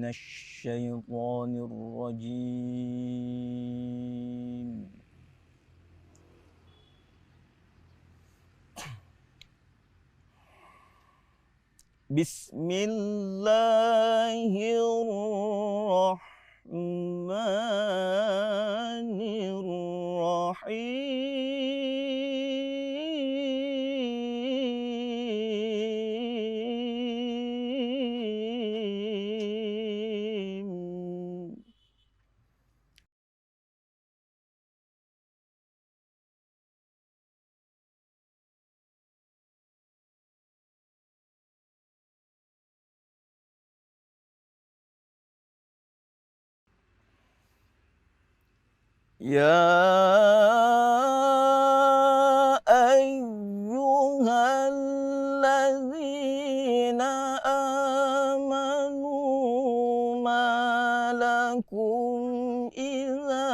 الشيطان الرجيم. بسم الله الرحمن الرحيم. يا أيها الذين آمنوا ما لكم إذا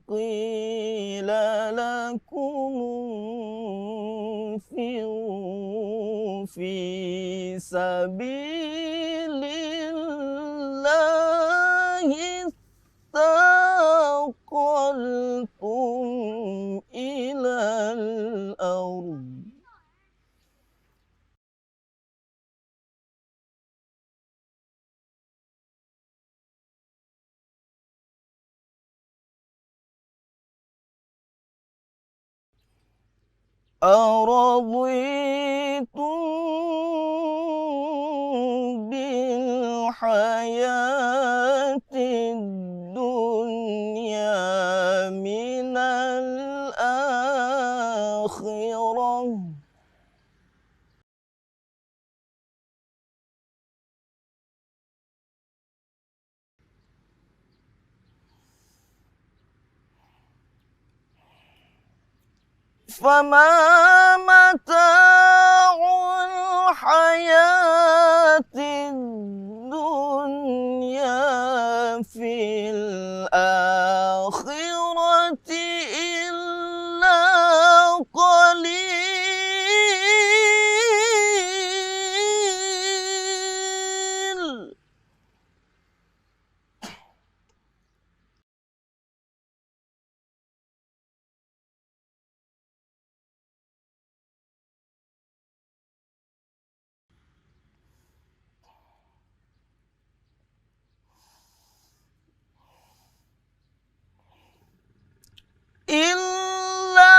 قيل لكم انفروا في سبيل الله ثاقلتم إلى الأرض أرضيتم بالحياة الدنيا من الآخرة فما متاع الحياة الدنيا في الآخرة إلا قليل. إلا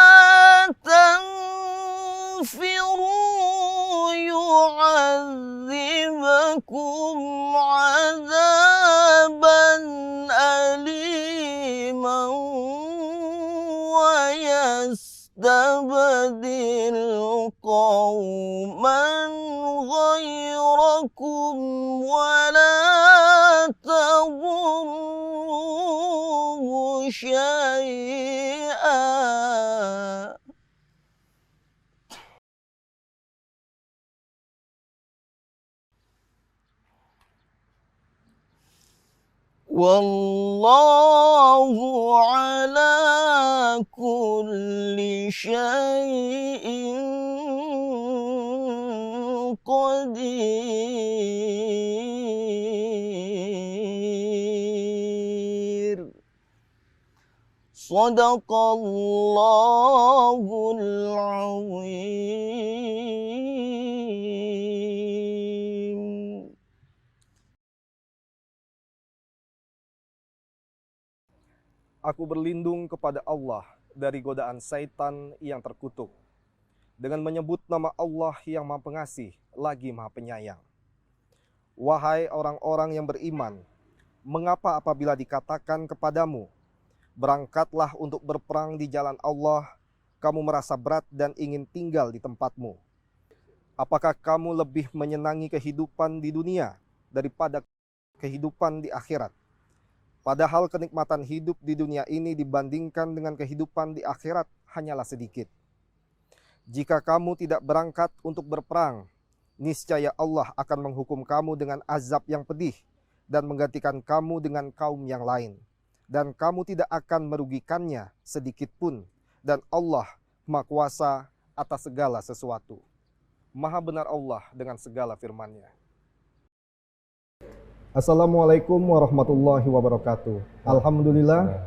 تنفروا يعذبكم عذابا أليما ويستبدل قوما غيركم ولا تضروه شيئا. والله على كل شيء قدير. صدق الله العظيم. Aku berlindung kepada Allah dari godaan syaitan yang terkutuk, dengan menyebut nama Allah yang Maha Pengasih lagi Maha Penyayang. Wahai orang-orang yang beriman, mengapa apabila dikatakan kepadamu, berangkatlah untuk berperang di jalan Allah, kamu merasa berat dan ingin tinggal di tempatmu? Apakah kamu lebih menyenangi kehidupan di dunia daripada kehidupan di akhirat? Padahal kenikmatan hidup di dunia ini dibandingkan dengan kehidupan di akhirat hanyalah sedikit. Jika kamu tidak berangkat untuk berperang, niscaya Allah akan menghukum kamu dengan azab yang pedih dan menggantikan kamu dengan kaum yang lain. Dan kamu tidak akan merugikannya sedikit pun. Dan Allah Maha Kuasa atas segala sesuatu. Maha benar Allah dengan segala firman-Nya. Assalamualaikum warahmatullahi wabarakatuh.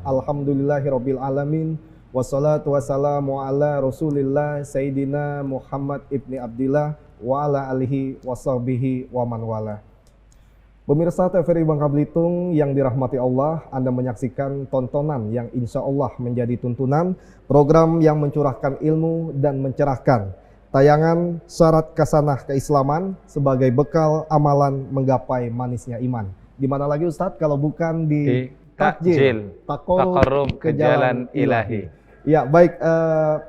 Alhamdulillahirabbil alamin. Wassalatu wassalamu ala Rasulillah Sayyidina Muhammad ibni Abdillah wa ala alihi wasahbihi wa man wala. Pemirsa TVRI Bangka Belitung yang dirahmati Allah, Anda menyaksikan tontonan yang insya Allah menjadi tuntunan, program yang mencurahkan ilmu dan mencerahkan. Tayangan Syarat Kasanah Keislaman sebagai bekal amalan menggapai manisnya iman. Di mana lagi Ustadz kalau bukan di Takjil, Taqarrub ke Jalan Ilahi. Ya baik,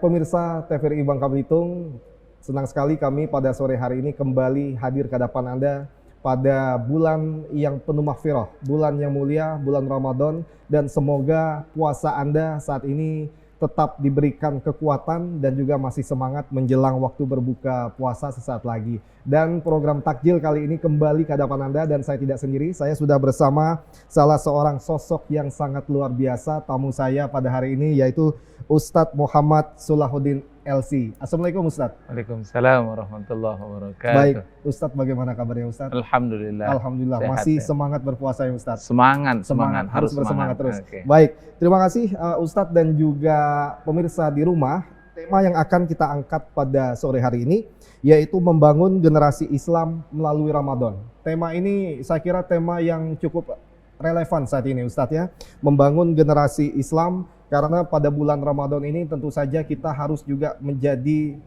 pemirsa TVRI Bangka Belitung, senang sekali kami pada sore hari ini kembali hadir ke hadapan Anda pada bulan yang penuh maghfirah, bulan yang mulia, bulan Ramadan, dan semoga puasa Anda saat ini tetap diberikan kekuatan dan juga masih semangat menjelang waktu berbuka puasa sesaat lagi. Dan program Takjil kali ini kembali ke hadapan Anda dan saya tidak sendiri, saya sudah bersama salah seorang sosok yang sangat luar biasa, tamu saya pada hari ini yaitu Ustadz Muhammad Solahuddin LC. Assalamualaikum Ustadz. Waalaikumsalam warahmatullahi wabarakatuh. Baik, Ustadz bagaimana kabarnya Ustadz? Alhamdulillah. Alhamdulillah, Sehat, masih ya. semangat berpuasa ya Ustadz? Semangat, Harus bersemangat terus. Okay. Baik, terima kasih Ustadz dan juga pemirsa di rumah. Tema yang akan kita angkat pada sore hari ini yaitu membangun generasi Islam melalui Ramadan. Tema ini saya kira tema yang cukup relevan saat ini Ustadz ya. Membangun generasi Islam karena pada bulan Ramadan ini tentu saja kita harus juga menjadi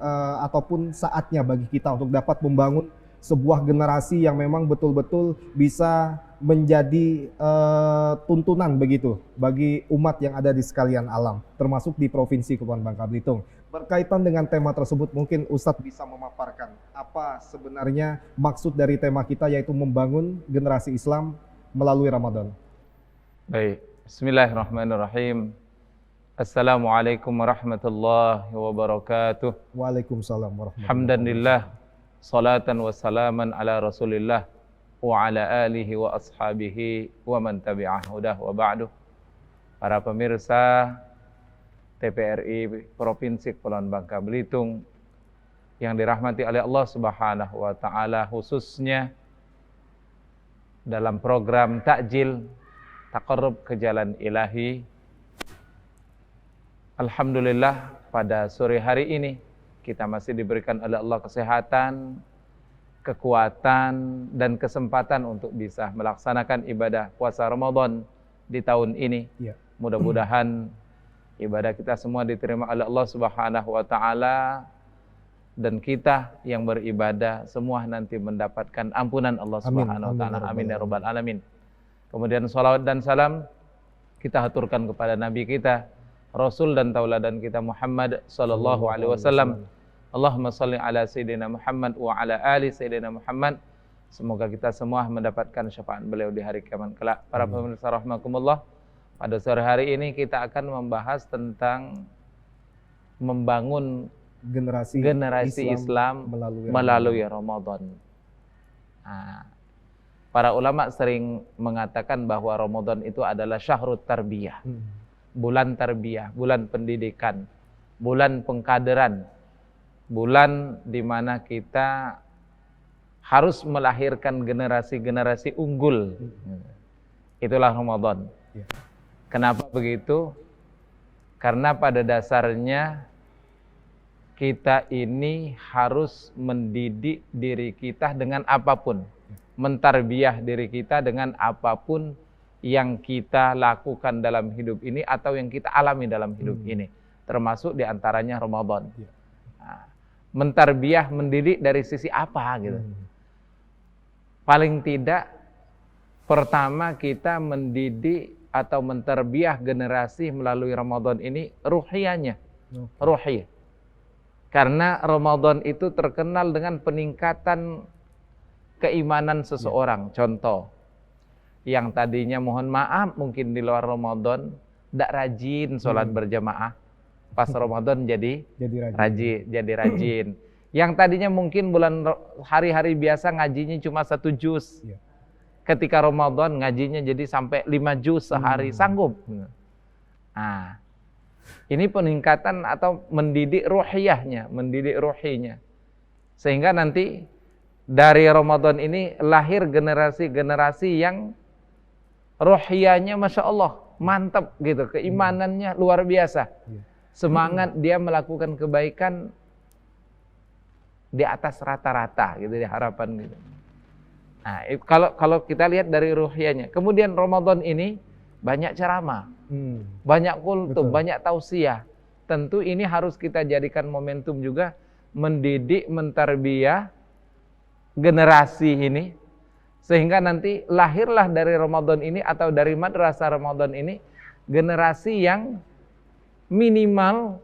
ataupun saatnya bagi kita untuk dapat membangun sebuah generasi yang memang betul-betul bisa menjadi tuntunan begitu bagi umat yang ada di sekalian alam, termasuk di Provinsi Kepulauan Bangka Belitung. Berkaitan dengan tema tersebut, mungkin Ustadz bisa memaparkan apa sebenarnya maksud dari tema kita yaitu membangun generasi Islam melalui Ramadan. Baik, bismillahirrahmanirrahim. Assalamualaikum warahmatullahi wabarakatuh. Waalaikumsalam warahmatullahi wabarakatuh. Alhamdulillah, salatan wa salaman ala rasulillah wa ala alihi wa ashabihi wa man tabi'ah hudah wa ba'du. Para pemirsa TVRI Provinsi Kepulauan Bangka Belitung yang dirahmati oleh Allah Subhanahu wa taala, khususnya dalam program Takjil Taqarrub ke Jalan Ilahi. Alhamdulillah pada sore hari ini kita masih diberikan oleh Allah kesehatan, kekuatan, dan kesempatan untuk bisa melaksanakan ibadah puasa Ramadan di tahun ini. Ya. Mudah-mudahan ibadah kita semua diterima oleh Allah Subhanahu wa taala dan kita yang beribadah semua nanti mendapatkan ampunan Allah Subhanahu wa taala. Amin ya rabbal alamin. Kemudian salawat dan salam kita haturkan kepada nabi kita, Rasul dan tauladan kita Muhammad sallallahu alaihi wasallam. Allahumma shalli ala sayyidina Muhammad wa ala ali sayyidina Muhammad. Semoga kita semua mendapatkan syafaat beliau di hari kiamat kelak. Para pemirsa rahimakumullah, pada sore hari ini kita akan membahas tentang membangun generasi Islam melalui Ramadan. Nah, para ulama sering mengatakan bahwa Ramadan itu adalah syahrut tarbiyah. Bulan tarbiyah, bulan pendidikan, bulan pengkaderan, bulan di mana kita harus melahirkan generasi-generasi unggul. Itulah Ramadan. Kenapa begitu? Karena pada dasarnya kita ini harus mendidik diri kita dengan apapun, mentarbiyah diri kita dengan apapun yang kita lakukan dalam hidup ini atau yang kita alami dalam hidup ini, termasuk diantaranya Ramadan. Nah, mentarbiyah, mendidik dari sisi apa gitu? Paling tidak pertama kita mendidik atau mentarbiyah generasi melalui Ramadan ini ruhiyahnya, ruhiyah. Karena Ramadan itu terkenal dengan peningkatan keimanan seseorang. Contoh, yang tadinya mohon maaf mungkin di luar Ramadan tidak rajin sholat berjamaah, pas Ramadan jadi rajin. Yang tadinya mungkin bulan hari-hari biasa ngajinya cuma 1 juz, ketika Ramadan ngajinya jadi sampai 5 juz sehari, sanggup. Nah, ini peningkatan atau mendidik ruhiyahnya, mendidik ruhinya, sehingga nanti dari Ramadan ini lahir generasi-generasi yang rohiyahnya Masya Allah mantap gitu, keimanannya luar biasa, semangat dia melakukan kebaikan di atas rata-rata gitu, di harapan gitu. Nah, kalau kita lihat dari ruhiyahnya. Kemudian Ramadan ini banyak ceramah, banyak kultum, banyak tausiah. Tentu ini harus kita jadikan momentum juga mendidik, mentarbiyah generasi ini, sehingga nanti lahirlah dari Ramadan ini atau dari madrasah Ramadan ini generasi yang minimal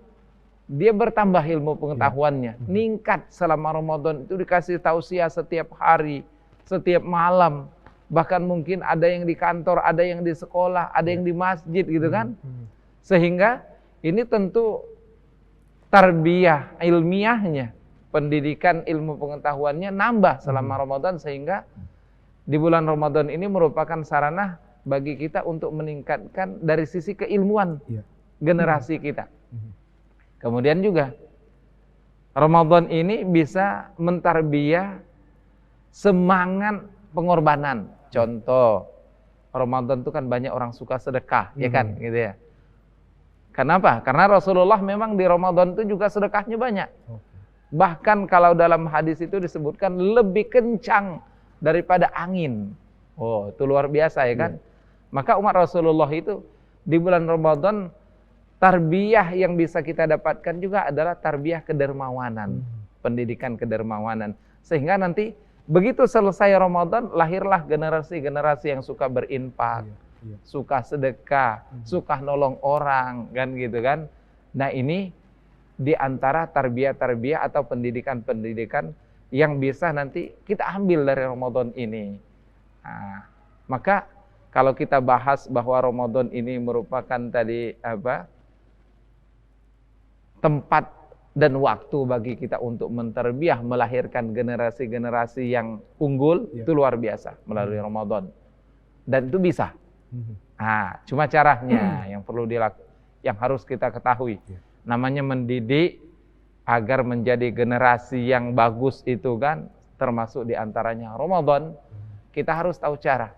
dia bertambah ilmu pengetahuannya, ningkat selama Ramadan itu, dikasih tausiah setiap hari, setiap malam, bahkan mungkin ada yang di kantor, ada yang di sekolah, ada yang di masjid gitu kan. Sehingga ini tentu tarbiyah ilmiahnya, pendidikan ilmu pengetahuannya nambah selama Ramadan, sehingga di bulan Ramadan ini merupakan sarana bagi kita untuk meningkatkan dari sisi keilmuan generasi kita. Kemudian juga Ramadan ini bisa mentarbiyah semangat pengorbanan. Contoh, Ramadan itu kan banyak orang suka sedekah, ya kan, gitu ya. Kenapa? Karena Rasulullah memang di Ramadan itu juga sedekahnya banyak. Bahkan kalau dalam hadis itu disebutkan lebih kencang daripada angin. Oh, itu luar biasa ya kan. Maka umat Rasulullah itu di bulan Ramadan, tarbiyah yang bisa kita dapatkan juga adalah tarbiyah kedermawanan, pendidikan kedermawanan. Sehingga nanti begitu selesai Ramadan, lahirlah generasi-generasi yang suka berinfak, suka sedekah, suka nolong orang, kan gitu kan. Nah, ini di antara tarbiyah-tarbiyah atau pendidikan-pendidikan yang bisa nanti kita ambil dari Ramadan ini. Nah, maka kalau kita bahas bahwa Ramadan ini merupakan tadi tempat dan waktu bagi kita untuk mentarbiyah, melahirkan generasi-generasi yang unggul, itu luar biasa melalui Ramadan. Dan itu bisa. Nah, cuma caranya yang perlu yang harus kita ketahui. Namanya mendidik agar menjadi generasi yang bagus itu kan, termasuk diantaranya Ramadan, kita harus tahu cara.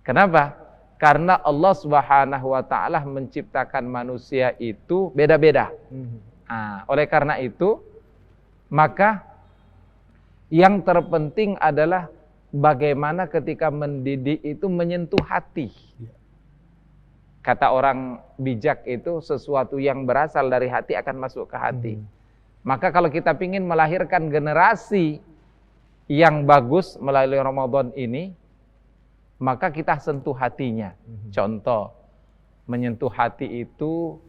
Kenapa? Karena Allah Subhanahu wa Ta'ala menciptakan manusia itu beda-beda. Nah, oleh karena itu, maka yang terpenting adalah bagaimana ketika mendidik itu menyentuh hati. Kata orang bijak itu, sesuatu yang berasal dari hati akan masuk ke hati. Maka kalau kita ingin melahirkan generasi yang bagus melalui Ramadan ini, maka kita sentuh hatinya. Contoh, menyentuh hati itu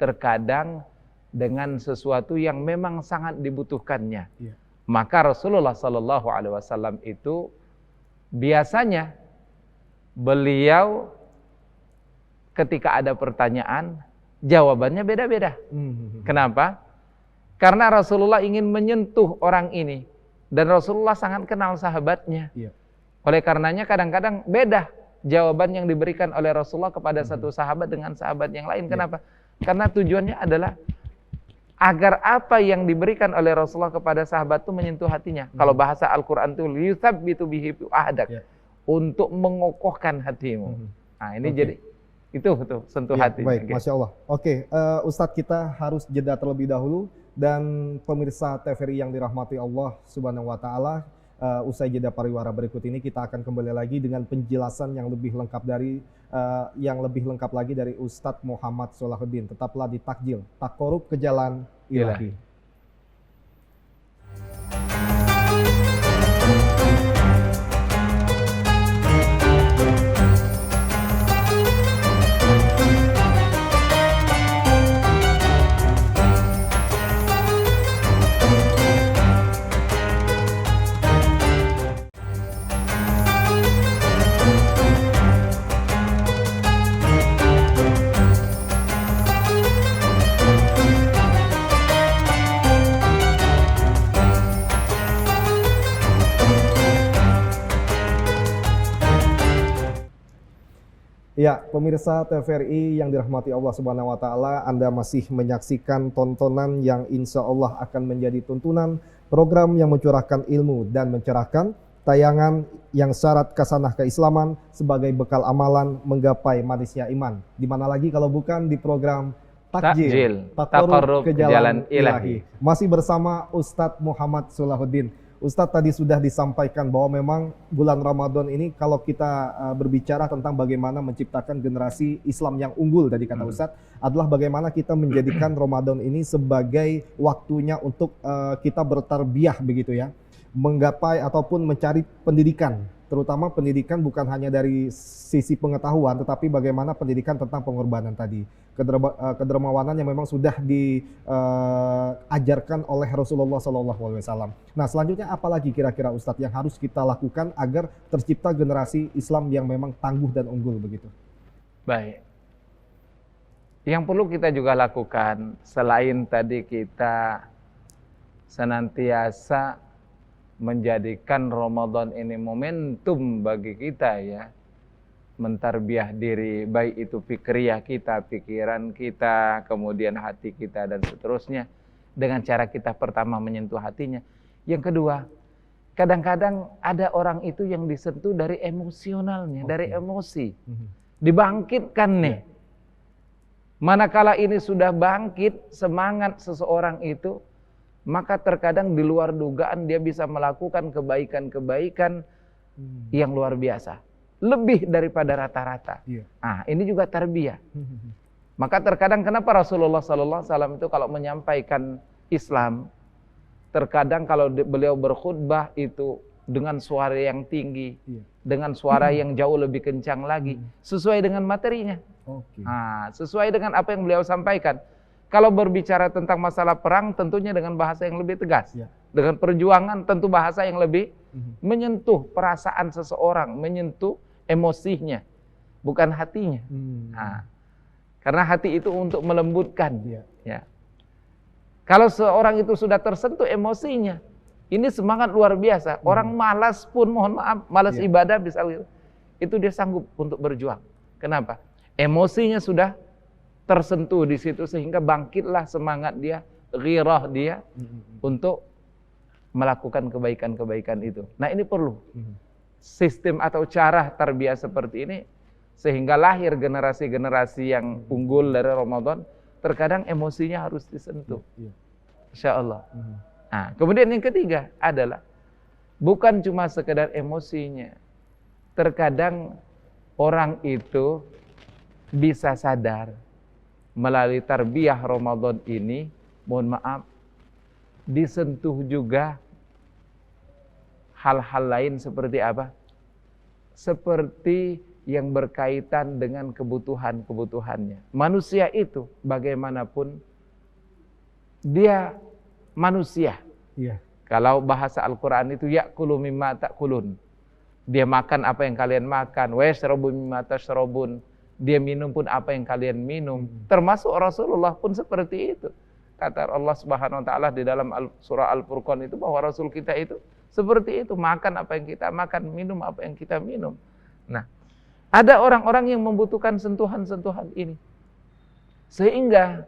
terkadang dengan sesuatu yang memang sangat dibutuhkannya. Maka Rasulullah Sallallahu Alaihi Wasallam itu biasanya beliau ketika ada pertanyaan, jawabannya beda-beda. Kenapa? Karena Rasulullah ingin menyentuh orang ini, dan Rasulullah sangat kenal sahabatnya. Oleh karenanya kadang-kadang beda jawaban yang diberikan oleh Rasulullah kepada satu sahabat dengan sahabat yang lain. Kenapa? Karena tujuannya adalah agar apa yang diberikan oleh Rasulullah kepada sahabat itu menyentuh hatinya. Kalau bahasa Al-Quran itu liyuthabbitu bihi fu'adak, untuk mengokohkan hatimu. Nah, ini jadi itu tuh sentuh hati. Baik, Masya Allah. Oke, Ustadz, kita harus jeda terlebih dahulu, dan pemirsa TVRI yang dirahmati Allah Subhanahu wa Ta'ala, usai jeda pariwara berikut ini kita akan kembali lagi dengan penjelasan yang lebih lengkap lagi dari Ustadz Muhammad Solahuddin. Tetaplah di Takjil, tak korup ke jalan ilahi. Ya, pemirsa TVRI yang dirahmati Allah Subhanahu wa taala, Anda masih menyaksikan tontonan yang insya Allah akan menjadi tuntunan program yang mencurahkan ilmu dan mencerahkan, tayangan yang syarat kasanah keislaman sebagai bekal amalan menggapai manisnya iman. Di mana lagi kalau bukan di program Takjil, Taqarrub ke Jalan Ilahi. Masih bersama Ustadz Muhammad Solahuddin. Ustadz tadi sudah disampaikan bahwa memang bulan Ramadan ini kalau kita berbicara tentang bagaimana menciptakan generasi Islam yang unggul, tadi kata Ustadz, adalah bagaimana kita menjadikan Ramadan ini sebagai waktunya untuk kita bertarbiyah begitu ya, menggapai ataupun mencari pendidikan, terutama pendidikan bukan hanya dari sisi pengetahuan, tetapi bagaimana pendidikan tentang pengorbanan tadi, kedermawanan yang memang sudah diajarkan oleh Rasulullah SAW. Nah, selanjutnya apalagi kira-kira Ustadz yang harus kita lakukan agar tercipta generasi Islam yang memang tangguh dan unggul begitu? Baik. Yang perlu kita juga lakukan selain tadi kita senantiasa menjadikan Ramadan ini momentum bagi kita ya, mentarbiah diri, baik itu fikriyah kita, pikiran kita, kemudian hati kita dan seterusnya, dengan cara kita pertama menyentuh hatinya. Yang kedua, kadang-kadang ada orang itu yang disentuh dari emosionalnya, dari emosi, dibangkitkan nih. Manakala ini sudah bangkit semangat seseorang itu, maka terkadang di luar dugaan dia bisa melakukan kebaikan-kebaikan yang luar biasa, lebih daripada rata-rata. Nah, ini juga tarbiyah. Maka terkadang kenapa Rasulullah SAW itu kalau menyampaikan Islam, terkadang kalau beliau berkhutbah itu dengan suara yang tinggi, dengan suara yang jauh lebih kencang lagi, sesuai dengan materinya. Nah, sesuai dengan apa yang beliau sampaikan. Kalau berbicara tentang masalah perang, tentunya dengan bahasa yang lebih tegas. Dengan perjuangan, tentu bahasa yang lebih menyentuh perasaan seseorang, menyentuh emosinya, bukan hatinya. Nah, karena hati itu untuk melembutkan. Ya. Kalau seorang itu sudah tersentuh emosinya, ini semangat luar biasa. Orang malas pun, mohon maaf, malas ibadah misalnya, itu dia sanggup untuk berjuang. Kenapa? Emosinya sudah tersentuh di situ sehingga bangkitlah semangat dia, ghirah dia untuk melakukan kebaikan-kebaikan itu. Nah, ini perlu sistem atau cara tarbiyah seperti ini sehingga lahir generasi-generasi yang unggul dari Ramadan. Terkadang emosinya harus disentuh. Insya Allah. Nah, kemudian yang ketiga adalah bukan cuma sekedar emosinya. Terkadang orang itu bisa sadar melalui tarbiyah Ramadan ini, mohon maaf, disentuh juga hal-hal lain seperti apa? Seperti yang berkaitan dengan kebutuhan-kebutuhannya. Manusia itu bagaimanapun dia manusia. Kalau bahasa Al-Quran itu ya'kulu mimma ta'kulun. Dia makan apa yang kalian makan. Wa yashrabu mimma tashrabun. Dia minum pun apa yang kalian minum. Termasuk Rasulullah pun seperti itu. Kata Allah Subhanahu wa taala di dalam surah Al-Furqan itu bahwa Rasul kita itu seperti itu, makan apa yang kita makan, minum apa yang kita minum. Nah, ada orang-orang yang membutuhkan sentuhan-sentuhan ini. Sehingga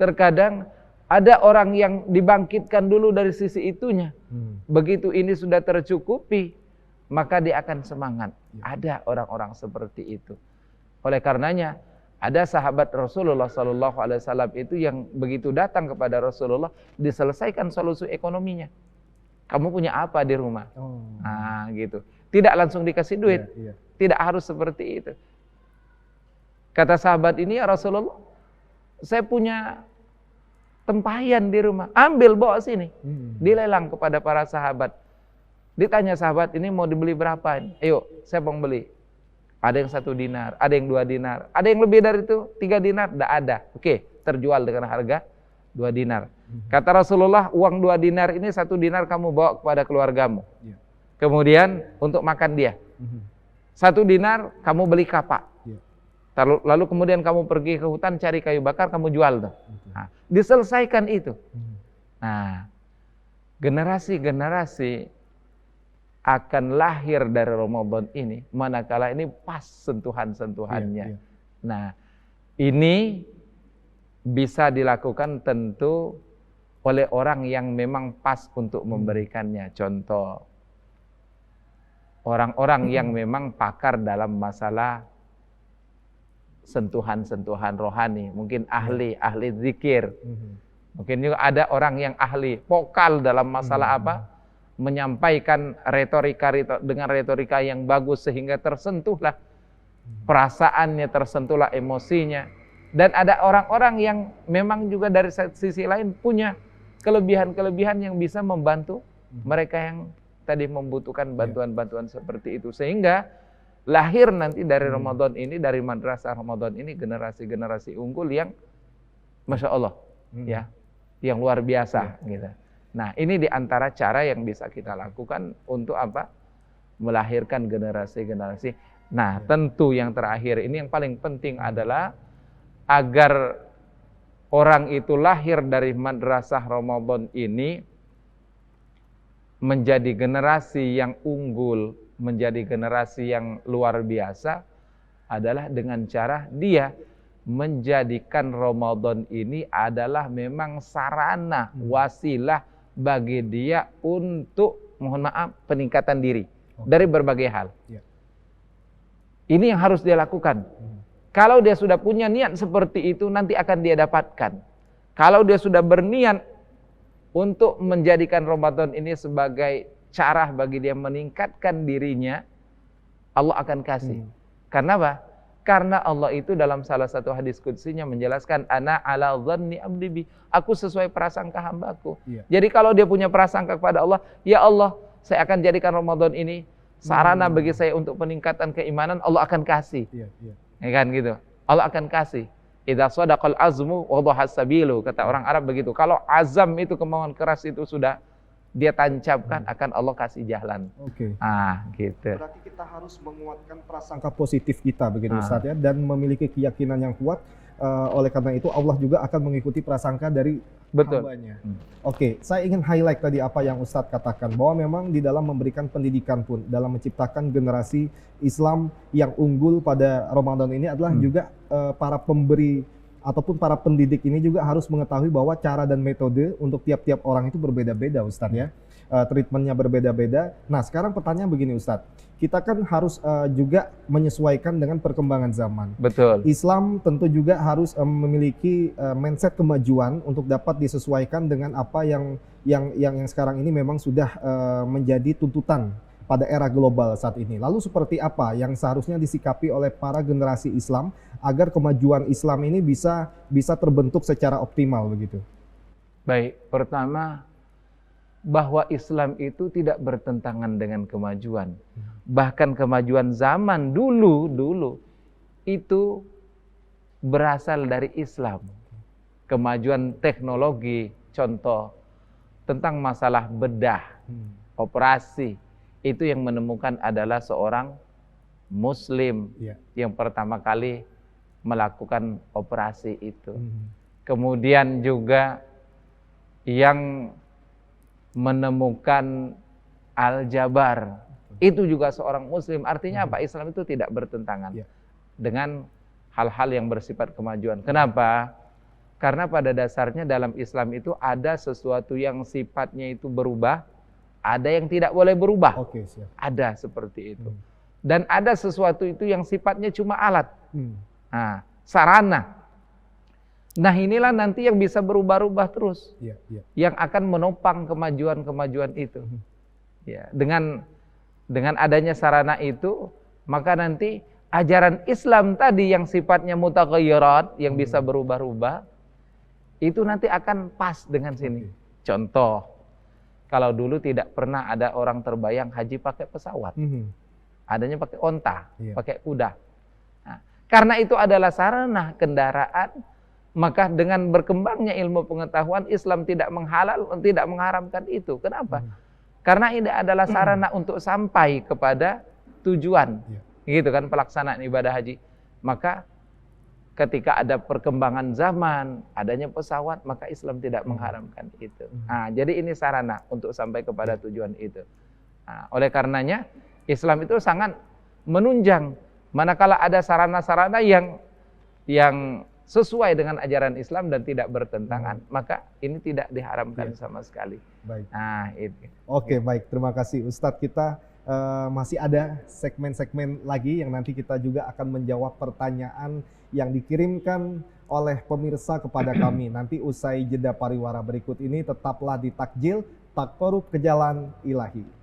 terkadang ada orang yang dibangkitkan dulu dari sisi itunya. Begitu ini sudah tercukupi, maka dia akan semangat. Ada orang-orang seperti itu. Oleh karenanya, ada sahabat Rasulullah SAW itu yang begitu datang kepada Rasulullah, diselesaikan solusi ekonominya. Kamu punya apa di rumah? Nah, gitu. Tidak langsung dikasih duit. Tidak harus seperti itu. Kata sahabat ini, ya Rasulullah, saya punya tempayan di rumah. Ambil, bawa sini. Dilelang kepada para sahabat. Ditanya sahabat, ini mau dibeli berapa? Ayo, saya mau beli. Ada yang 1 dinar, ada yang 2 dinar, ada yang lebih dari itu, 3 dinar, tidak ada. Oke, terjual dengan harga 2 dinar. Kata Rasulullah, uang 2 dinar ini 1 dinar kamu bawa kepada keluargamu. Kemudian untuk makan dia. 1 dinar kamu beli kapak. Lalu kemudian kamu pergi ke hutan cari kayu bakar, kamu jual tuh. Nah, diselesaikan itu. Nah, generasi-generasi akan lahir dari Ramadan ini, manakala ini pas sentuhan-sentuhannya. Nah, ini bisa dilakukan tentu oleh orang yang memang pas untuk memberikannya. Contoh, orang-orang yang memang pakar dalam masalah sentuhan-sentuhan rohani, mungkin ahli zikir. Mungkin juga ada orang yang ahli vokal dalam masalah apa? Menyampaikan retorika dengan retorika yang bagus sehingga tersentuhlah perasaannya, tersentuhlah emosinya. Dan ada orang-orang yang memang juga dari sisi lain punya kelebihan-kelebihan yang bisa membantu mereka yang tadi membutuhkan bantuan-bantuan seperti itu. Sehingga lahir nanti dari Ramadan ini, dari madrasah Ramadan ini generasi-generasi unggul yang Masya Allah, ya, yang luar biasa gitu. Nah, ini diantara cara yang bisa kita lakukan untuk apa? Melahirkan generasi-generasi. Nah, tentu yang terakhir ini yang paling penting adalah agar orang itu lahir dari madrasah Ramadan ini menjadi generasi yang unggul, menjadi generasi yang luar biasa adalah dengan cara dia menjadikan Ramadan ini adalah memang sarana, wasilah bagi dia untuk, mohon maaf, peningkatan diri dari berbagai hal. Ini yang harus dia lakukan. Kalau dia sudah punya niat seperti itu, nanti akan dia dapatkan. Kalau dia sudah berniat untuk menjadikan Ramadan ini sebagai cara bagi dia meningkatkan dirinya, Allah akan kasih. Karena apa? Karena Allah itu dalam salah satu hadis qudsinya menjelaskan, ana ala dhanni abdi bi, aku sesuai prasangka hambaku. Jadi kalau dia punya prasangka kepada Allah, ya Allah, saya akan jadikan Ramadan ini sarana bagi saya untuk peningkatan keimanan, Allah akan kasih. Ya kan gitu. Allah akan kasih. Idza shadaqal azmu wa dhahas sabilu, kata orang Arab begitu. Kalau azam itu, kemauan keras itu sudah dia tancapkan, akan Allah kasih jalan. Gitu. Berarti kita harus menguatkan prasangka positif kita begitu Ustaz ya, dan memiliki keyakinan yang kuat. Oleh karena itu Allah juga akan mengikuti prasangka dari hambanya. Saya ingin highlight tadi apa yang Ustadz katakan, bahwa memang di dalam memberikan pendidikan pun, dalam menciptakan generasi Islam yang unggul pada Ramadan ini adalah juga para pemberi ataupun para pendidik ini juga harus mengetahui bahwa cara dan metode untuk tiap-tiap orang itu berbeda-beda Ustadz ya. Treatmentnya berbeda-beda. Nah sekarang pertanyaan begini Ustadz, kita kan harus juga menyesuaikan dengan perkembangan zaman. Betul. Islam tentu juga harus memiliki mindset kemajuan untuk dapat disesuaikan dengan apa yang sekarang ini memang sudah menjadi tuntutan pada era global saat ini. Lalu seperti apa yang seharusnya disikapi oleh para generasi Islam agar kemajuan Islam ini bisa terbentuk secara optimal begitu? Baik, pertama bahwa Islam itu tidak bertentangan dengan kemajuan. Bahkan kemajuan zaman dulu itu berasal dari Islam. Kemajuan teknologi, contoh tentang masalah bedah, operasi, itu yang menemukan adalah seorang Muslim yang pertama kali melakukan operasi itu. Kemudian juga yang menemukan aljabar, itu juga seorang Muslim. Artinya apa? Islam itu tidak bertentangan dengan hal-hal yang bersifat kemajuan. Kenapa? Karena pada dasarnya dalam Islam itu ada sesuatu yang sifatnya itu berubah, ada yang tidak boleh berubah. Ada seperti itu. Dan ada sesuatu itu yang sifatnya cuma alat, sarana. Nah inilah nanti yang bisa berubah-ubah terus, yang akan menopang kemajuan-kemajuan itu. Dengan adanya sarana itu, maka nanti ajaran Islam tadi yang sifatnya mutaghayyirat, yang bisa berubah-ubah, itu nanti akan pas dengan sini. Contoh, kalau dulu tidak pernah ada orang terbayang haji pakai pesawat, adanya pakai onta, pakai kuda. Nah, karena itu adalah sarana kendaraan, maka dengan berkembangnya ilmu pengetahuan, Islam tidak mengharamkan itu. Kenapa? Karena ini adalah sarana untuk sampai kepada tujuan, gitu kan, pelaksanaan ibadah haji. Maka ketika ada perkembangan zaman, adanya pesawat, maka Islam tidak mengharamkan itu. Nah, jadi ini sarana untuk sampai kepada tujuan itu. Nah, oleh karenanya Islam itu sangat menunjang manakala ada sarana-sarana yang sesuai dengan ajaran Islam dan tidak bertentangan, maka ini tidak diharamkan sama sekali. Baik. Nah, itu. Oke, baik. Terima kasih Ustadz. Kita masih ada segmen-segmen lagi yang nanti kita juga akan menjawab pertanyaan yang dikirimkan oleh pemirsa kepada kami. Nanti usai jeda pariwara berikut ini, tetaplah di Takjil, Taqarrub ke Jalan Ilahi.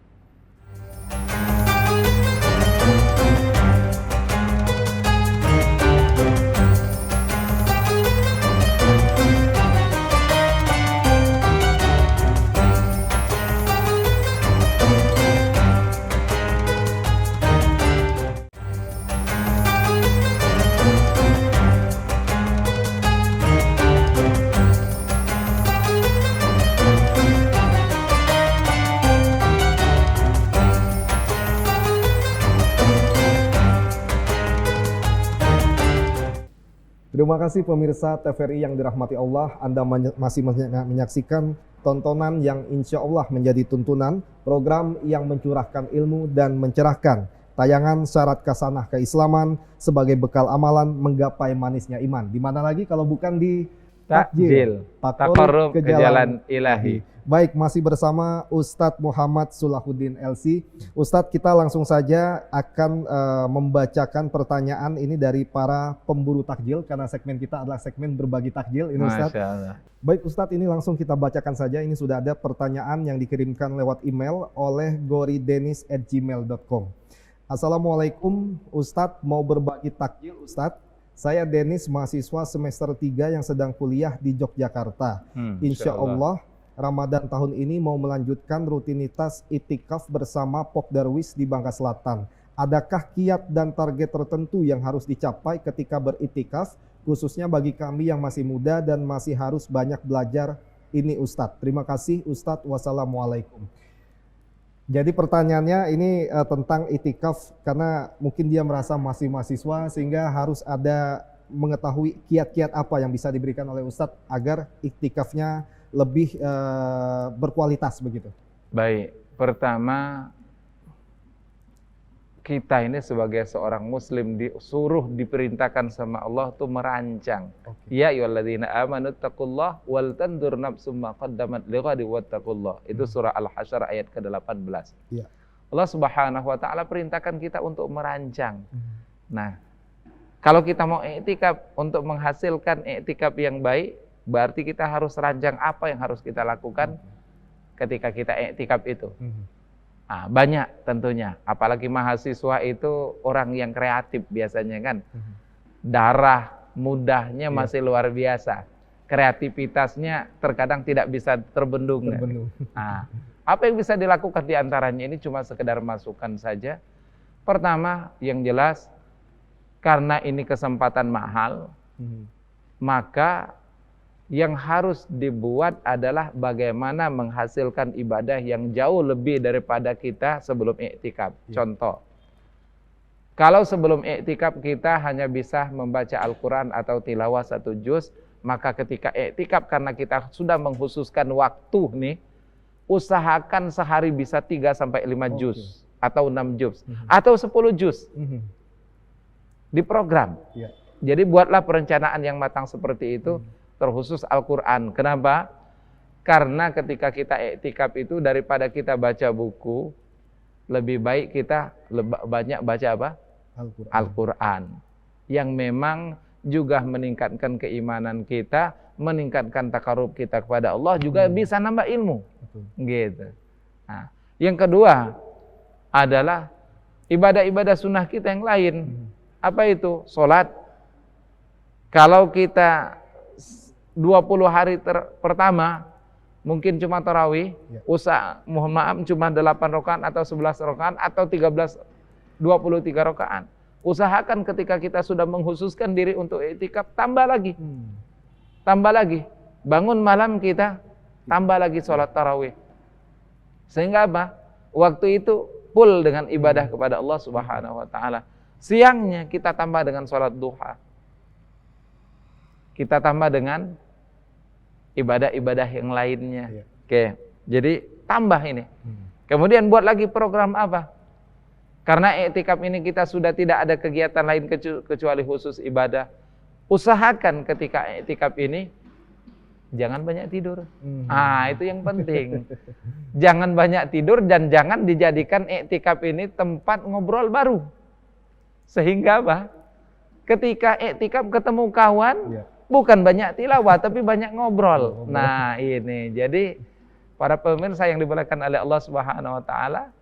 Terima kasih pemirsa TVRI yang dirahmati Allah. Anda masih menyaksikan tontonan yang insya Allah menjadi tuntunan, program yang mencurahkan ilmu dan mencerahkan. Tayangan syarat kasanah keislaman sebagai bekal amalan menggapai manisnya iman. Di mana lagi kalau bukan di Takjil, Taqarrub ke Jalan Ilahi. Baik, masih bersama Ustadz Muhammad Sulahuddin LC. Ustadz, kita langsung saja akan membacakan pertanyaan ini dari para pemburu takjil, karena segmen kita adalah segmen berbagi takjil ini Ustadz. Masya Allah. Baik Ustadz, ini langsung kita bacakan saja. Ini sudah ada pertanyaan yang dikirimkan lewat email oleh goridenis@gmail.com. Assalamualaikum Ustadz, mau berbagi takjil Ustadz. Saya Denis, mahasiswa semester 3 yang sedang kuliah di Yogyakarta. Insya Allah Ramadan tahun ini mau melanjutkan rutinitas itikaf bersama Pok Darwis di Bangka Selatan. Adakah kiat dan target tertentu yang harus dicapai ketika beritikaf, khususnya bagi kami yang masih muda dan masih harus banyak belajar ini Ustadz? Terima kasih Ustadz, wassalamualaikum. Jadi pertanyaannya ini tentang itikaf, karena mungkin dia merasa masih mahasiswa sehingga harus ada mengetahui kiat-kiat apa yang bisa diberikan oleh Ustadz agar itikafnya lebih berkualitas begitu. Baik, pertama kita ini sebagai seorang muslim disuruh diperintahkan sama Allah tuh merancang. Ya ayyuhalladzina amanu taqullah wal tandur nafsum ma qaddamat lighadi wattaqullah. Itu surah Al-Hasyr ayat ke-18. Ya. Allah Subhanahu wa taala perintahkan kita untuk merancang. Nah, kalau kita mau iktikaf untuk menghasilkan iktikaf yang baik, berarti kita harus rancang apa yang harus kita lakukan ketika kita iktikaf itu. Nah, banyak tentunya, apalagi mahasiswa itu orang yang kreatif biasanya kan. Darah mudahnya masih luar biasa. Kreativitasnya terkadang tidak bisa terbendung. Nah, apa yang bisa dilakukan di antaranya ini cuma sekedar masukan saja. Pertama, yang jelas karena ini kesempatan mahal, maka yang harus dibuat adalah bagaimana menghasilkan ibadah yang jauh lebih daripada kita sebelum iktikaf. Contoh, kalau sebelum iktikaf kita hanya bisa membaca Al-Quran atau tilawah 1 juz, maka ketika iktikaf karena kita sudah mengkhususkan waktu nih, usahakan sehari bisa 3-5 juz atau 6 juz atau 10 juz. Diprogram. Jadi buatlah perencanaan yang matang seperti itu. Terkhusus Al-Quran. Kenapa? Karena ketika kita iktikaf itu daripada kita baca buku, lebih baik kita banyak baca apa? Al-Quran. Yang memang juga meningkatkan keimanan kita, meningkatkan taqarrub kita kepada Allah, juga bisa nambah ilmu. Gitu. Nah, yang kedua adalah ibadah-ibadah sunnah kita yang lain. Apa itu? Sholat. Kalau kita 20 hari pertama mungkin cuma tarawih, mohon maaf cuma 8 rakaat atau 11 rakaat atau 23 rakaat. Usahakan ketika kita sudah mengkhususkan diri untuk iktikaf, tambah lagi. Tambah lagi. Bangun malam kita tambah lagi sholat tarawih. Sehingga apa? Waktu itu full dengan ibadah kepada Allah Subhanahu wa taala. Siangnya kita tambah dengan sholat duha. Kita tambah dengan ibadah-ibadah yang lainnya. Oke, jadi tambah ini. Kemudian buat lagi program apa? Karena iktikaf ini kita sudah tidak ada kegiatan lain kecuali khusus ibadah. Usahakan ketika iktikaf ini jangan banyak tidur. Itu yang penting. Jangan banyak tidur dan jangan dijadikan iktikaf ini tempat ngobrol baru. Sehingga apa? Ketika iktikaf ketemu kawan, bukan banyak tilawah tapi banyak ngobrol. Nah, ini. Jadi para pemirsa yang dimuliakan oleh Allah Subhanahu wa taala,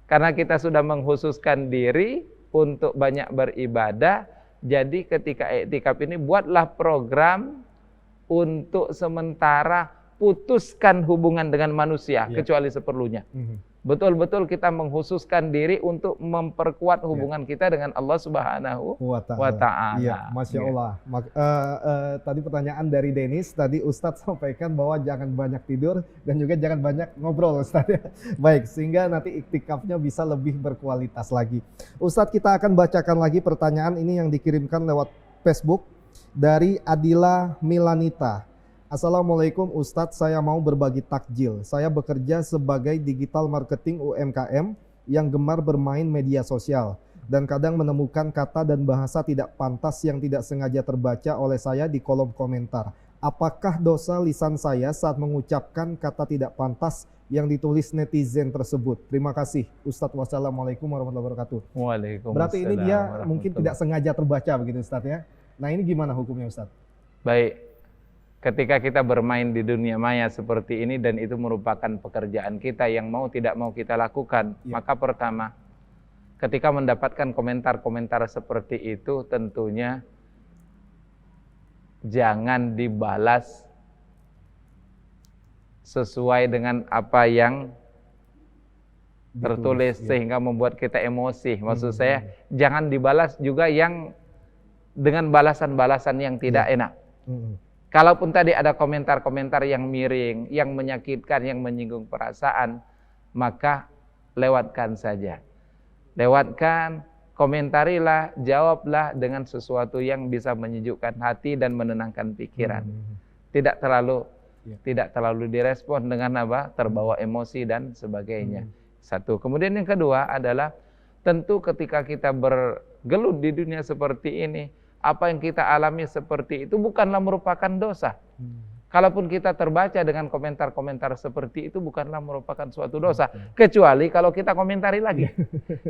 karena kita sudah mengkhususkan diri untuk banyak beribadah, jadi ketika iktikaf ini buatlah program untuk sementara putuskan hubungan dengan manusia kecuali seperlunya. Betul-betul kita mengkhususkan diri untuk memperkuat hubungan kita dengan Allah Subhanahu wa Ta'ala. Iya, Masya Allah. Tadi pertanyaan dari Denis, tadi Ustadz sampaikan bahwa jangan banyak tidur dan juga jangan banyak ngobrol, Ustadz. Baik, sehingga nanti iktikafnya bisa lebih berkualitas lagi. Ustadz, kita akan bacakan lagi pertanyaan ini yang dikirimkan lewat Facebook dari Adila Milanita. Assalamualaikum Ustadz, saya mau berbagi takjil. Saya bekerja sebagai digital marketing UMKM yang gemar bermain media sosial dan kadang menemukan kata dan bahasa tidak pantas yang tidak sengaja terbaca oleh saya di kolom komentar. Apakah dosa lisan saya saat mengucapkan kata tidak pantas yang ditulis netizen tersebut? Terima kasih Ustadz. Wassalamualaikum warahmatullahi wabarakatuh. Waalaikumsalam. Berarti ini dia mungkin tidak sengaja terbaca begitu Ustadz ya. Nah, ini gimana hukumnya Ustadz? Baik. Ketika kita bermain di dunia maya seperti ini dan itu merupakan pekerjaan kita yang mau tidak mau kita lakukan, maka pertama, ketika mendapatkan komentar-komentar seperti itu, tentunya jangan dibalas sesuai dengan apa yang tertulis sehingga membuat kita emosi. Maksud saya, jangan dibalas juga yang dengan balasan-balasan yang tidak enak. Kalaupun tadi ada komentar-komentar yang miring, yang menyakitkan, yang menyinggung perasaan, maka lewatkan saja. Lewatkan, komentarilah, jawablah dengan sesuatu yang bisa menyejukkan hati dan menenangkan pikiran. Tidak terlalu direspon dengan apa? Terbawa emosi dan sebagainya. Satu. Kemudian yang kedua adalah tentu ketika kita bergelut di dunia seperti ini, apa yang kita alami seperti itu bukanlah merupakan dosa. Kalaupun kita terbaca dengan komentar-komentar seperti itu bukanlah merupakan suatu dosa. Kecuali kalau kita komentari lagi.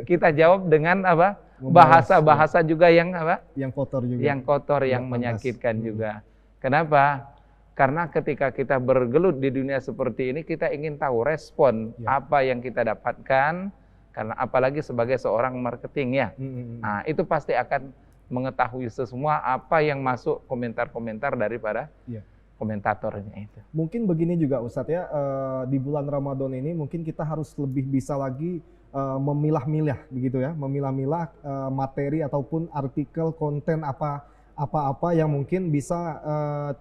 Kita jawab dengan apa? Bahasa-bahasa juga yang apa? Yang kotor juga. Yang kotor, yang menyakitkan juga. Kenapa? Karena ketika kita bergelut di dunia seperti ini, kita ingin tahu respon apa yang kita dapatkan. Karena apalagi sebagai seorang marketing ya. Nah, itu pasti akan mengetahui semua apa yang masuk komentar-komentar daripada komentatornya itu. Mungkin begini juga Ustadz ya, di bulan Ramadan ini mungkin kita harus lebih bisa lagi memilah-milah begitu ya, memilah-milah materi ataupun artikel konten apa-apa yang mungkin bisa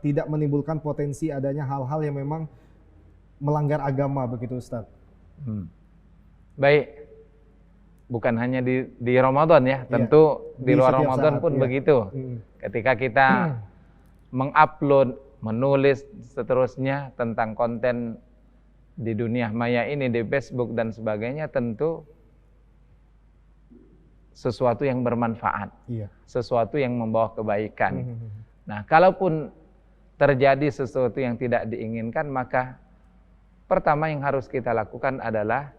tidak menimbulkan potensi adanya hal-hal yang memang melanggar agama begitu Ustadz. Baik. Bukan hanya di Ramadan ya, tentu di luar Ramadan pun begitu. Ketika kita mengupload, menulis seterusnya tentang konten di dunia maya ini, di Facebook dan sebagainya, tentu sesuatu yang bermanfaat, sesuatu yang membawa kebaikan. Nah, kalaupun terjadi sesuatu yang tidak diinginkan, maka pertama yang harus kita lakukan adalah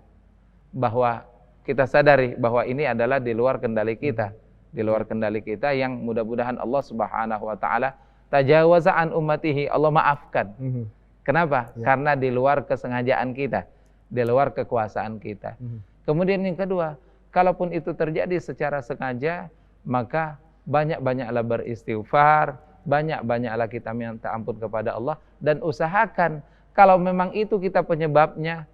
bahwa kita sadari bahwa ini adalah di luar kendali kita. Di luar kendali kita yang mudah-mudahan Allah Subhanahu wa taala tajawaza an ummatihi, Allah maafkan. Kenapa? Karena di luar kesengajaan kita, di luar kekuasaan kita. Kemudian yang kedua, kalaupun itu terjadi secara sengaja, maka banyak-banyaklah beristighfar, banyak-banyaklah kita minta ampun kepada Allah dan usahakan kalau memang itu kita penyebabnya,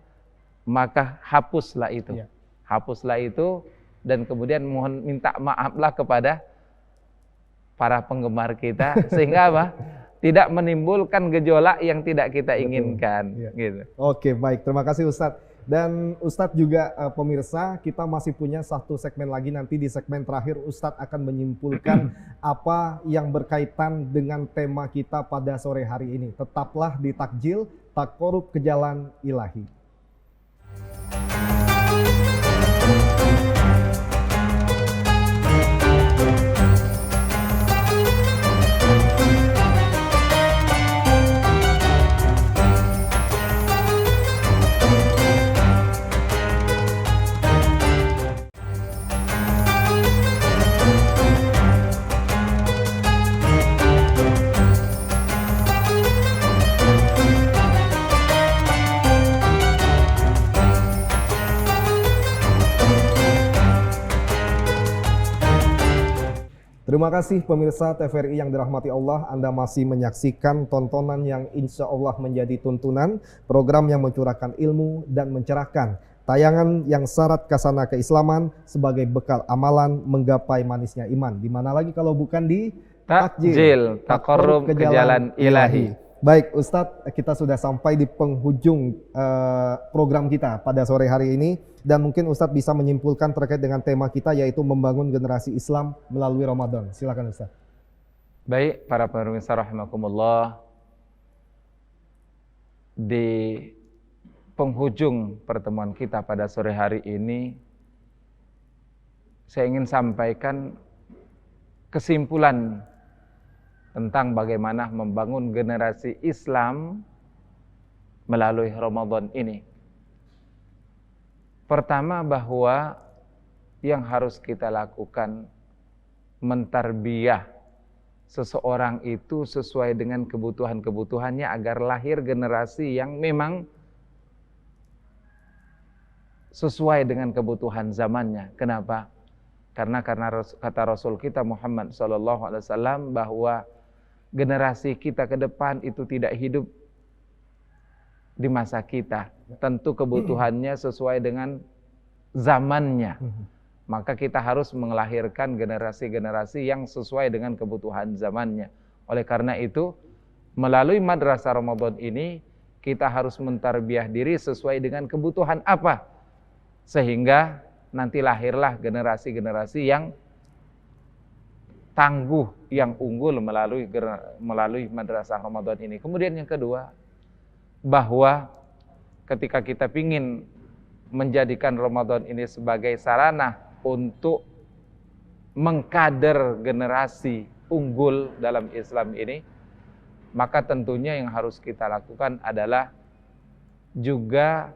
maka hapuslah itu. Hapuslah itu dan kemudian mohon minta maaflah kepada para penggemar kita sehingga apa? Tidak menimbulkan gejolak yang tidak kita inginkan. Gitu. Oke, baik. Terima kasih Ustadz. Dan Ustadz juga pemirsa, kita masih punya satu segmen lagi, nanti di segmen terakhir Ustadz akan menyimpulkan apa yang berkaitan dengan tema kita pada sore hari ini. Tetaplah di Takjil, tak korup ke jalan ilahi. Terima kasih pemirsa TVRI yang dirahmati Allah, Anda masih menyaksikan tontonan yang insya Allah menjadi tuntunan, program yang mencurahkan ilmu dan mencerahkan, tayangan yang syarat kasana keislaman sebagai bekal amalan menggapai manisnya iman. Di mana lagi kalau bukan di Takjil, taqarrub ke jalan ilahi. Baik Ustadz, kita sudah sampai di penghujung program kita pada sore hari ini. Dan mungkin Ustadz bisa menyimpulkan terkait dengan tema kita, yaitu membangun generasi Islam melalui Ramadan. Silakan Ustadz. Baik, para pemirsa rahimakumullah, di penghujung pertemuan kita pada sore hari ini, saya ingin sampaikan kesimpulan tentang bagaimana membangun generasi Islam melalui Ramadan ini. Pertama, bahwa yang harus kita lakukan mentarbiyah seseorang itu sesuai dengan kebutuhan-kebutuhannya agar lahir generasi yang memang sesuai dengan kebutuhan zamannya. Kenapa? Karena kata Rasul kita Muhammad SAW bahwa generasi kita ke depan itu tidak hidup di masa kita. Tentu kebutuhannya sesuai dengan zamannya. Maka kita harus melahirkan generasi-generasi yang sesuai dengan kebutuhan zamannya. Oleh karena itu, melalui madrasah Ramadan ini, kita harus mentarbiyah diri sesuai dengan kebutuhan apa. Sehingga nanti lahirlah generasi-generasi yang tangguh, yang unggul melalui madrasah Ramadan ini. Kemudian yang kedua, bahwa ketika kita ingin menjadikan Ramadan ini sebagai sarana untuk mengkader generasi unggul dalam Islam ini, maka tentunya yang harus kita lakukan adalah juga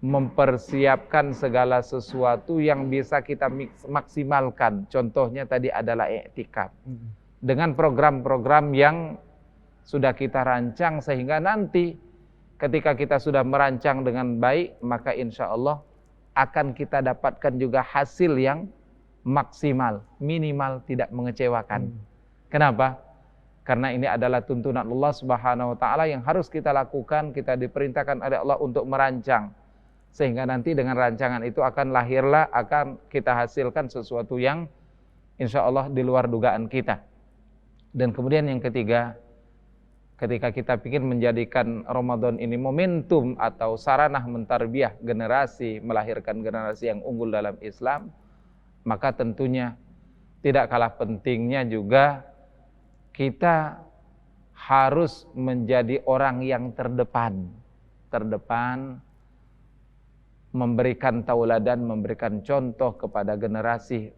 mempersiapkan segala sesuatu yang bisa kita maksimalkan. Contohnya tadi adalah i'tikaf. Dengan program-program yang sudah kita rancang, sehingga nanti ketika kita sudah merancang dengan baik, maka insya Allah akan kita dapatkan juga hasil yang maksimal, minimal tidak mengecewakan. Kenapa? Karena ini adalah tuntunan Allah Subhanahu wa Ta'ala yang harus kita lakukan. Kita diperintahkan oleh Allah untuk merancang, sehingga nanti dengan rancangan itu akan kita hasilkan sesuatu yang insya Allah di luar dugaan kita. Dan kemudian yang ketiga, ketika kita ingin menjadikan Ramadan ini momentum atau sarana mentarbiyah generasi, melahirkan generasi yang unggul dalam Islam, maka tentunya tidak kalah pentingnya juga kita harus menjadi orang yang terdepan, memberikan tauladan, memberikan contoh kepada generasi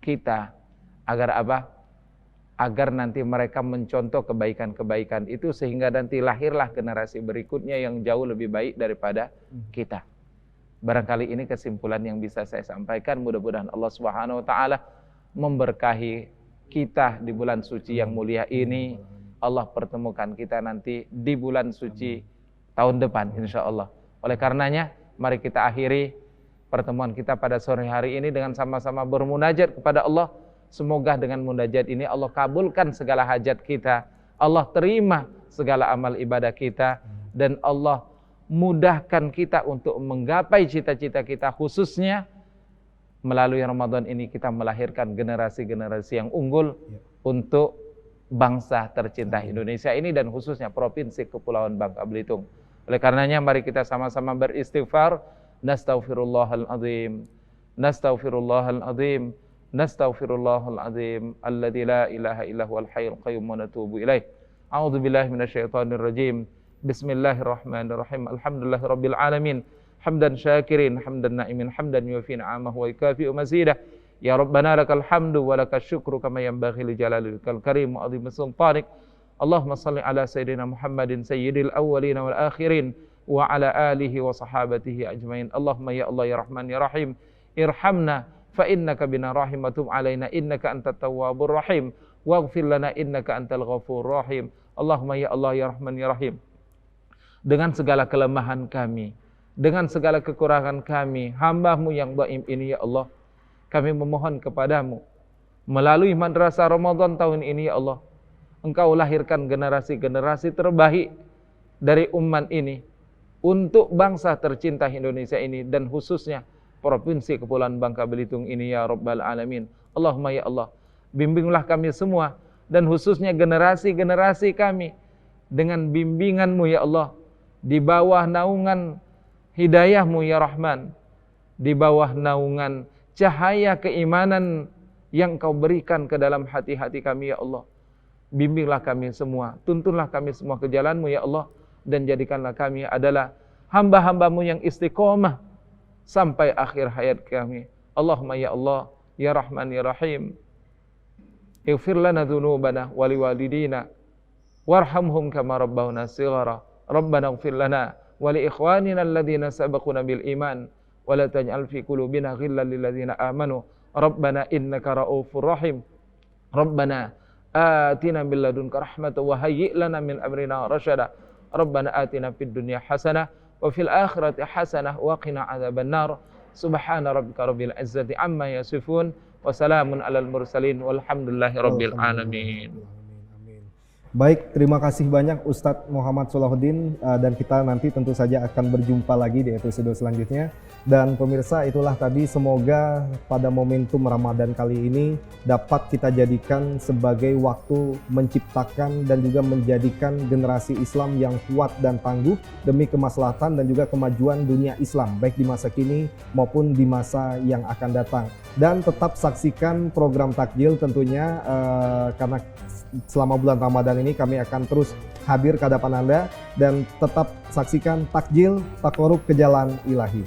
kita, agar apa? Agar nanti mereka mencontoh kebaikan-kebaikan itu, sehingga nanti lahirlah generasi berikutnya yang jauh lebih baik daripada kita. Barangkali ini kesimpulan yang bisa saya sampaikan. Mudah-mudahan Allah Subhanahu wa Ta'ala memberkahi kita di bulan suci yang mulia ini. Allah pertemukan kita nanti di bulan suci tahun depan insya Allah. Oleh karenanya, mari kita akhiri pertemuan kita pada sore hari ini dengan sama-sama bermunajat kepada Allah. Semoga dengan munajat ini Allah kabulkan segala hajat kita, Allah terima segala amal ibadah kita, dan Allah mudahkan kita untuk menggapai cita-cita kita, khususnya melalui Ramadan ini kita melahirkan generasi-generasi yang unggul untuk bangsa tercinta Indonesia ini, dan khususnya Provinsi Kepulauan Bangka Belitung. Oleh karenanya mari kita sama-sama beristighfar. Nastaghfirullahaladzim, nastaghfirullahaladzim, nastaghfirullahaladzim, alladzi la ilaha illa huwal hayyul qayyum, wa natubu ilaih. A'udzu billahi minasyaitonir rajim. Bismillahirrahmanirrahim. Alhamdulillahirabbil alamin. Hamdan syakirin, hamdan na'imin, hamdan yufi ni'amahu wa yukafi'u mazidah. Ya Rabbana lakal hamdu wa lakal syukru kama yanbaghi li jalalikal karim wa 'azimi sultanik. Allahumma salli ala sayyidina Muhammadin sayyidil awwalin wal akhirin wa ala alihi wa sahabatihi ajmain. Allahumma ya Allah ya Rahman ya Rahim, irhamna fa innaka bina rahimatum alaina innaka antat tawwabur rahim, waghfir lana innaka antal ghafurur rahim. Allahumma ya Allah ya Rahman ya Rahim, dengan segala kelemahan kami, dengan segala kekurangan kami, hamba-Mu yang dhaif ini ya Allah, kami memohon kepadamu Melalui Madrasah Ramadan tahun ini ya Allah, Engkau lahirkan generasi-generasi terbaik dari umat ini untuk bangsa tercinta Indonesia ini dan khususnya Provinsi Kepulauan Bangka Belitung ini ya Rabbal Alamin. Allahumma ya Allah, bimbinglah kami semua dan khususnya generasi-generasi kami dengan bimbingan-Mu ya Allah, di bawah naungan hidayah-Mu ya Rahman, di bawah naungan cahaya keimanan yang Kau berikan ke dalam hati-hati kami ya Allah. Bimbinglah kami semua, tuntunlah kami semua ke jalan-Mu ya Allah, dan jadikanlah kami adalah hamba-hamba-Mu yang istiqomah sampai akhir hayat kami. Allahumma ya Allah, ya Rahman ya Rahim, ighfir lana dhunubana wa liwalidina warhamhum kama rabbawna shighara. Rabbana ighfir lana wa li ikhwanina alladhina sabaquna bil iman wa la taj'al fi qulubina ghillan lil ladzina amanu Rabbana innaka ra'ufur rahim. Rabbana atina min ladunka rahmatan wa hayyi' lana min amrina rasyada. Rabbana atina fid dunya hasanah wa fil akhirati hasanah wa qina adzabannar. Subhana rabbika rabbil izzati amma yasifun wa salamun alal mursalin walhamdulillahi rabbil alamin. Baik, terima kasih banyak Ustadz Muhammad Solahuddin, dan kita nanti tentu saja akan berjumpa lagi di episode selanjutnya. Dan pemirsa, itulah tadi, semoga pada momentum Ramadan kali ini dapat kita jadikan sebagai waktu menciptakan dan juga menjadikan generasi Islam yang kuat dan tangguh demi kemaslahatan dan juga kemajuan dunia Islam, baik di masa kini maupun di masa yang akan datang. Dan tetap saksikan program Takjil tentunya, karena selama bulan Ramadan ini kami akan terus hadir ke hadapan Anda, dan tetap saksikan Takjil, takorup ke jalan ilahi.